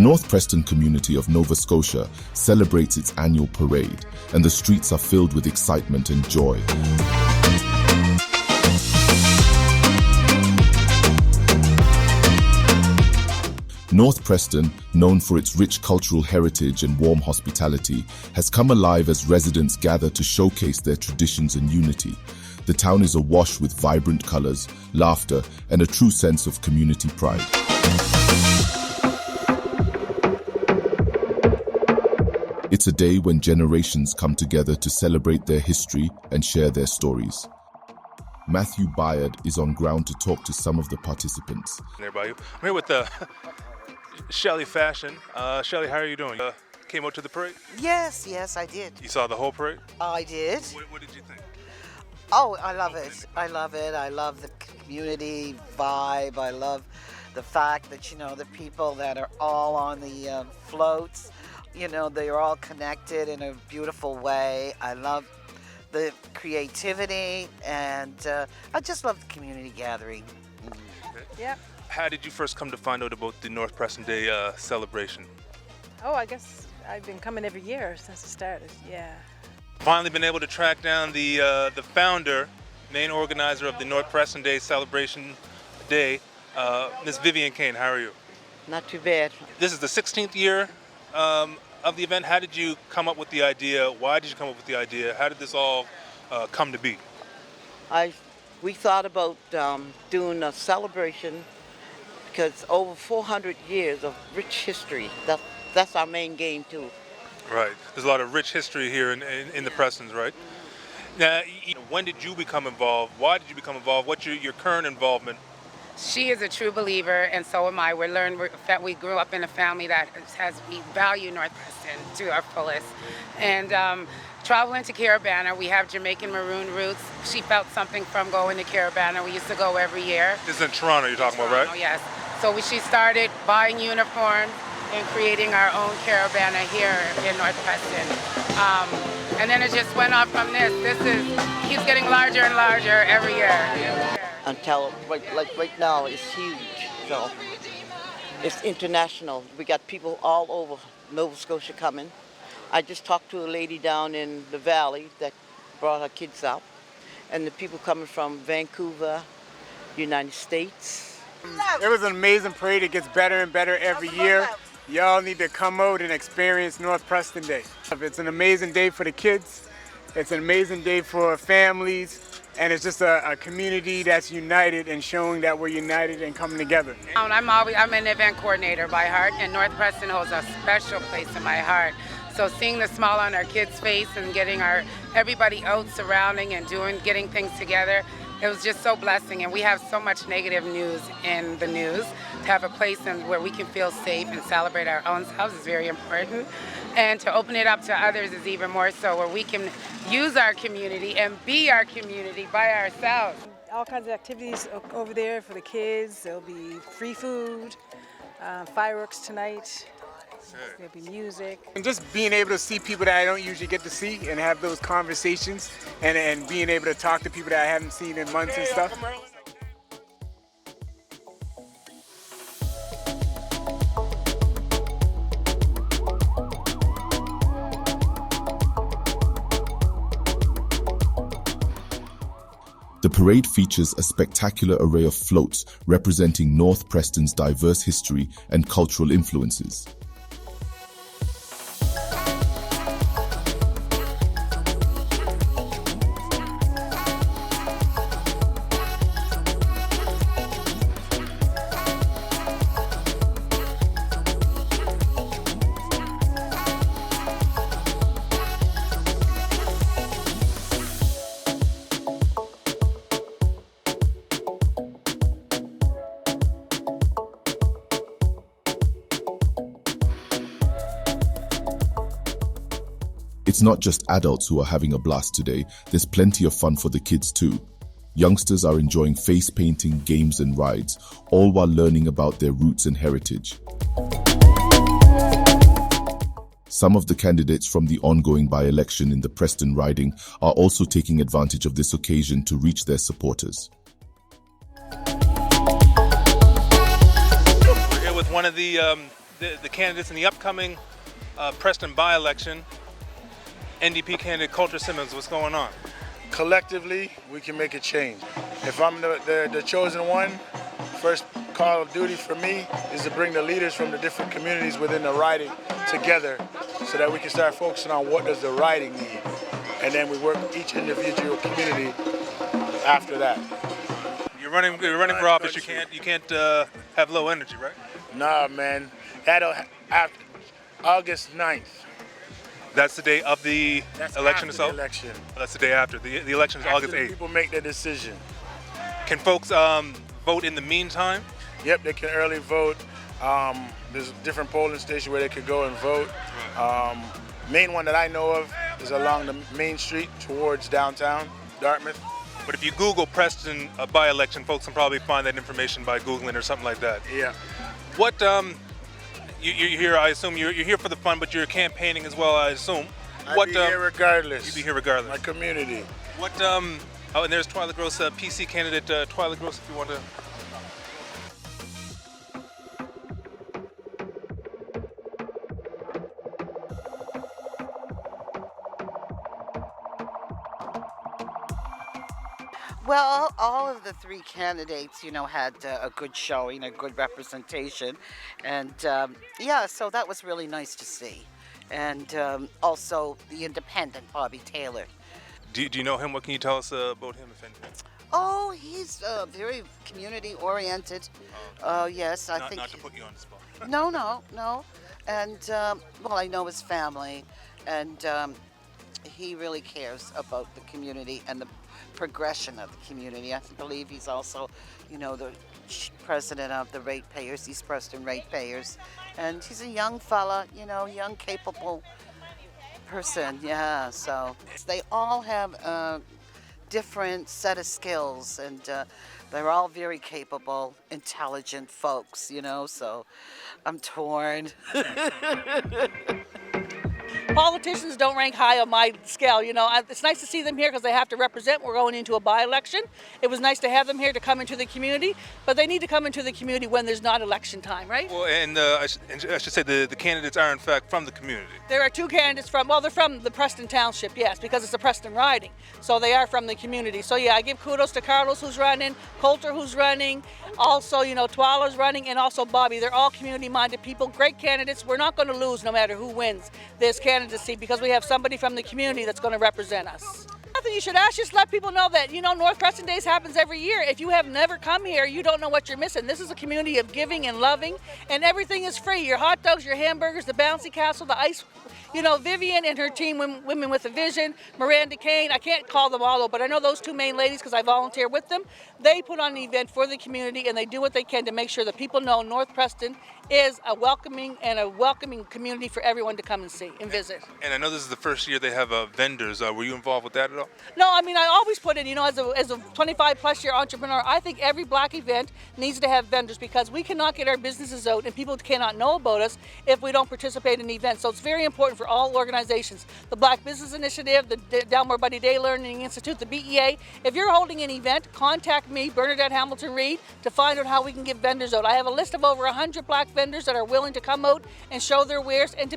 North Preston community of Nova Scotia celebrates its annual parade, and the streets are filled with excitement and joy. North Preston, known for its rich cultural heritage and warm hospitality, has come alive as residents gather to showcase their traditions and unity. The town is awash with vibrant colors, laughter, and a true sense of community pride. It's a day when generations come together to celebrate their history and share their stories. Matthew Byard is on ground to talk to some of the participants. Everybody, I'm here with Shelly Fashion. Shelly, how are you doing? Came out to the parade? Yes, I did. You saw the whole parade? I did. What did you think? Oh, I love it. I love it. I love the community vibe. I love the fact that, the people that are all on the floats, they're all connected in a beautiful way. I love the creativity, and I just love the community gathering. Okay. Yep. How did you first come to find out about the North Preston Day celebration? Oh, I guess I've been coming every year since it started, yeah. Finally been able to track down the founder, main organizer of the North Preston Day celebration day, Ms. Vivian Kane. How are you? Not too bad. This is the 16th year of the event. How did you come up with the idea? Why did you come up with the idea? How did this all come to be? We thought about doing a celebration because over 400 years of rich history. That's our main game too. Right. There's a lot of rich history here in the Prestons, right? Now, when did you become involved? Why did you become involved? What's your current involvement? She is a true believer, and so am I. We grew up in a family that we value North Preston to our fullest. And traveling to Carabana, we have Jamaican maroon roots. She felt something from going to Carabana. We used to go every year. This is in Toronto you're talking about, right? Oh, yes. So she started buying uniforms and creating our own Carabana here in North Preston. And then it just went off from this. Keeps getting larger and larger every year. Until right now it's huge, so it's international. We got people all over Nova Scotia coming. I just talked to a lady down in the valley that brought her kids up, and the people coming from Vancouver, United States. It was an amazing parade. It gets better and better every year. Y'all need to come out and experience North Preston Day. It's an amazing day for the kids. It's an amazing day for families. And it's just a community that's united and showing that we're united and coming together. I'm an event coordinator by heart, and North Preston holds a special place in my heart. So seeing the smile on our kids' face and getting everybody out surrounding and getting things together, it was just so blessing. And we have so much negative news in the news. To have a place where we can feel safe and celebrate our own selves is very important. And to open it up to others is even more so, where we can use our community and be our community by ourselves. All kinds of activities over there for the kids. There'll be free food, fireworks tonight. There'll be music. And just being able to see people that I don't usually get to see and have those conversations and being able to talk to people that I haven't seen in months and stuff. The parade features a spectacular array of floats representing North Preston's diverse history and cultural influences. It's not just adults who are having a blast today, there's plenty of fun for the kids too. Youngsters are enjoying face painting, games and rides, all while learning about their roots and heritage. Some of the candidates from the ongoing by-election in the Preston riding are also taking advantage of this occasion to reach their supporters. We're here with one of the the candidates in the upcoming Preston by-election. NDP candidate Coulter Simmons, what's going on? Collectively, we can make a change. If I'm the chosen one, first call of duty for me is to bring the leaders from the different communities within the riding together so that we can start focusing on what does the riding need. And then we work each individual community after that. You're running for office. You can't have low energy, right? Nah, man. That'll after August 9th. That's the day of the election After itself? the election. That's the day after. The election is After August the 8th. people make their decision. Can folks vote in the meantime? Yep, they can early vote. There's a different polling station where they could go and vote. Main one that I know of is along the main street towards downtown Dartmouth. But if you Google Preston by-election, folks can probably find that information by Googling or something like that. Yeah. What you're here? I assume you're here for the fun, but you're campaigning as well. I assume. I'd be here regardless. You'd be here regardless. My community. What? Oh, and there's Twyla Gross, PC candidate Twyla Gross, if you want to. Well, all of the three candidates, had a good showing, a good representation. And yeah, so that was really nice to see. And also the independent, Bobby Taylor. Do you know him? What can you tell us about him, if anything? Oh, he's very community-oriented. Yes, I think... Not to put you on the spot. No. And, well, I know his family. And he really cares about the community and the progression of the community. I believe he's also, the president of the ratepayers, East Preston ratepayers. And he's a young fella, young, capable person, yeah. So they all have a different set of skills, and they're all very capable, intelligent folks, so I'm torn. Politicians don't rank high on my scale, It's nice to see them here because they have to represent. We're going into a by-election. It was nice to have them here to come into the community, but they need to come into the community when there's not election time, right? Well, and I should say the candidates are in fact from the community. There are two candidates they're from the Preston Township, yes, because it's a Preston riding. So they are from the community. So yeah, I give kudos to Carlos who's running, Coulter who's running, also, Twyla's running, and also Bobby. They're all community-minded people, great candidates. We're not going to lose no matter who wins this candidacy because we have somebody from the community that's going to represent us. Nothing you should ask, just let people know that, North Preston Days happens every year. If you have never come here, you don't know what you're missing. This is a community of giving and loving, and everything is free. Your hot dogs, your hamburgers, the bouncy castle, the ice. Vivian and her team, Women with a Vision, Miranda Kane, I can't call them all, but I know those two main ladies because I volunteer with them. They put on an event for the community, and they do what they can to make sure that people know North Preston is a welcoming community for everyone to come and see and visit. And I know this is the first year they have vendors. Were you involved with that at all? No, I always put in, as a 25-plus year entrepreneur, I think every black event needs to have vendors because we cannot get our businesses out and people cannot know about us if we don't participate in events. So it's very important for all organizations. The Black Business Initiative, the Dalmore Buddy Day Learning Institute, the BEA. If you're holding an event, contact me, Bernadette Hamilton Reed, to find out how we can get vendors out. I have a list of over 100 black vendors that are willing to come out and show their wares and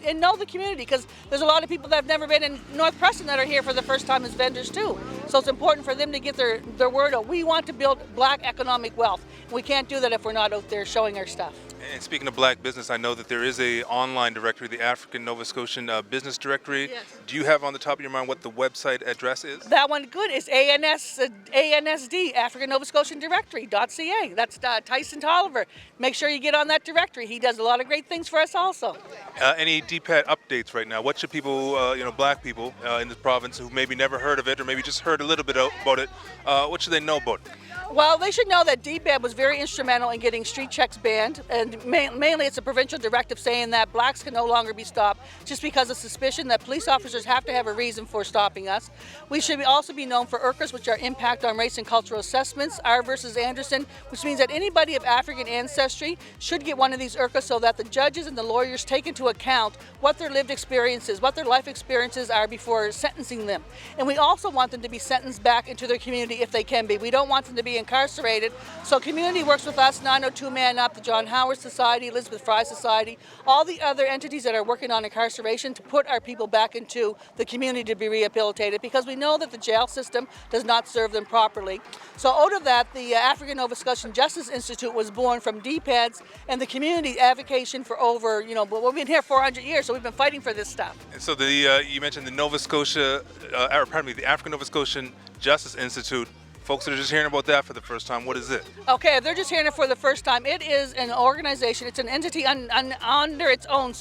and know the community because there's a lot of people that have never been in North Preston that are here for the first time as vendors too. So it's important for them to get their word out. We want to build black economic wealth. We can't do that if we're not out there showing our stuff. And speaking of black business, I know that there is a online directory, the African Nova Scotian Business Directory. Yes. Do you have on the top of your mind what the website address is? That one, good. It's ANSD, African Nova Scotian Directory.ca. That's Tyson Tolliver. Make sure you get on that directory. He does a lot of great things for us also. Any DPAT updates right now? What should people, black people in this province who maybe never heard of it or maybe just heard a little bit about it, what should they know about it? Well, they should know that DPAT was very instrumental in getting street checks banned, and mainly it's a provincial directive saying that blacks can no longer be stopped just because of suspicion that police officers have to have a reason for stopping us. We should also be known for IRCAs, which are Impact on Race and Cultural Assessments, R versus Anderson, which means that anybody of African ancestry should get one of these IRCAs so that the judges and the lawyers take into account what their lived experiences, what their life experiences are before sentencing them. And we also want them to be sentenced back into their community if they can be. We don't want them to be incarcerated. So community community works with us, 902 Man Up, the John Howard Society, Elizabeth Fry Society, all the other entities that are working on incarceration to put our people back into the community to be rehabilitated, because we know that the jail system does not serve them properly. So out of that, the African Nova Scotian Justice Institute was born from DPADS and the community advocation for over, we've been here 400 years, so we've been fighting for this stuff. And so you mentioned the the African Nova Scotian Justice Institute. Folks that are just hearing about that for the first time, what is it? Okay, they're just hearing it for the first time. It is an organization, it's an entity under its own,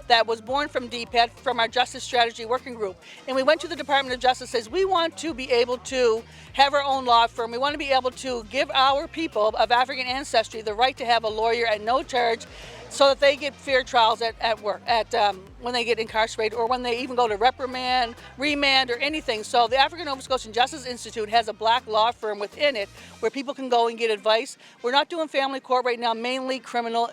that was born from DPAD, from our Justice Strategy Working Group. And we went to the Department of Justice, says we want to be able to have our own law firm. We want to be able to give our people of African ancestry the right to have a lawyer at no charge, so that they get fair trials at work, when they get incarcerated, or when they even go to reprimand, remand, or anything. So the African Nova Scotian Justice Institute has a black law firm within it where people can go and get advice. We're not doing family court right now, mainly criminal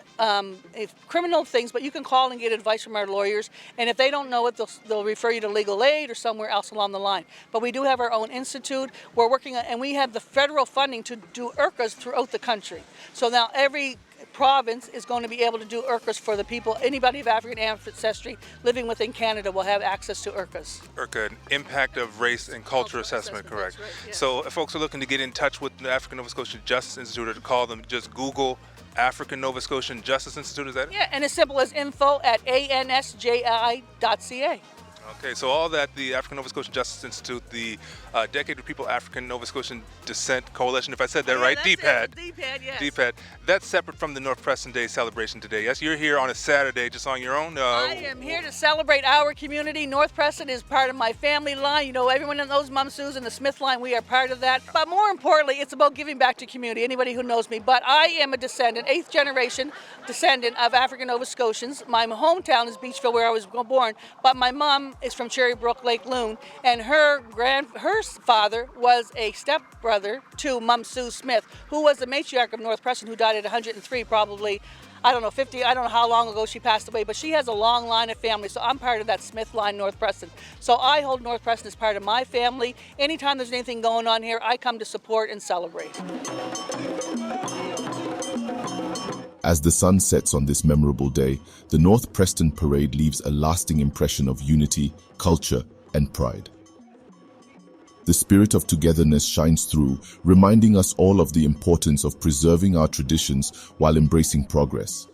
things, but you can call and get advice from our lawyers. And if they don't know it, they'll refer you to legal aid or somewhere else along the line. But we do have our own institute. We're working on, and we have the federal funding to do IRCAs throughout the country. So now every province is going to be able to do IRCAs for the people. Anybody of African ancestry living within Canada will have access to IRCAs. IRCA, Impact of Race and Culture Assessment, correct? Right, yes. So if folks are looking to get in touch with the African Nova Scotian Justice Institute, or to call them, just Google African Nova Scotian Justice Institute, is that it? Yeah, and as simple as info@ansji.ca. Okay, so all that, the African Nova Scotian Justice Institute, the Decade of People African Nova Scotian Descent Coalition, if I said that right, DPAD. DPAD, yes. DPAD. That's separate from the North Preston Day celebration today. Yes, you're here on a Saturday just on your own? I am here to celebrate our community. North Preston is part of my family line. Everyone in those Mum Sue's and the Smith line, we are part of that. But more importantly, it's about giving back to community, anybody who knows me. But I am a descendant, 8th generation descendant of African Nova Scotians. My hometown is Beachville, where I was born, but my mom is from Cherrybrook, Lake Loon, and her father was a stepbrother to Mum Sue Smith, who was the matriarch of North Preston, who died at 103, probably, 50, I don't know how long ago she passed away, but she has a long line of family, so I'm part of that Smith line, North Preston. So I hold North Preston as part of my family. Anytime there's anything going on here, I come to support and celebrate. As the sun sets on this memorable day, the North Preston Parade leaves a lasting impression of unity, culture, and pride. The spirit of togetherness shines through, reminding us all of the importance of preserving our traditions while embracing progress.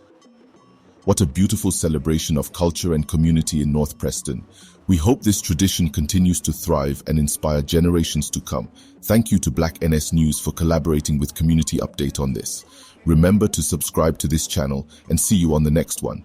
What a beautiful celebration of culture and community in North Preston. We hope this tradition continues to thrive and inspire generations to come. Thank you to Black NS News for collaborating with Community Update on this. Remember to subscribe to this channel and see you on the next one.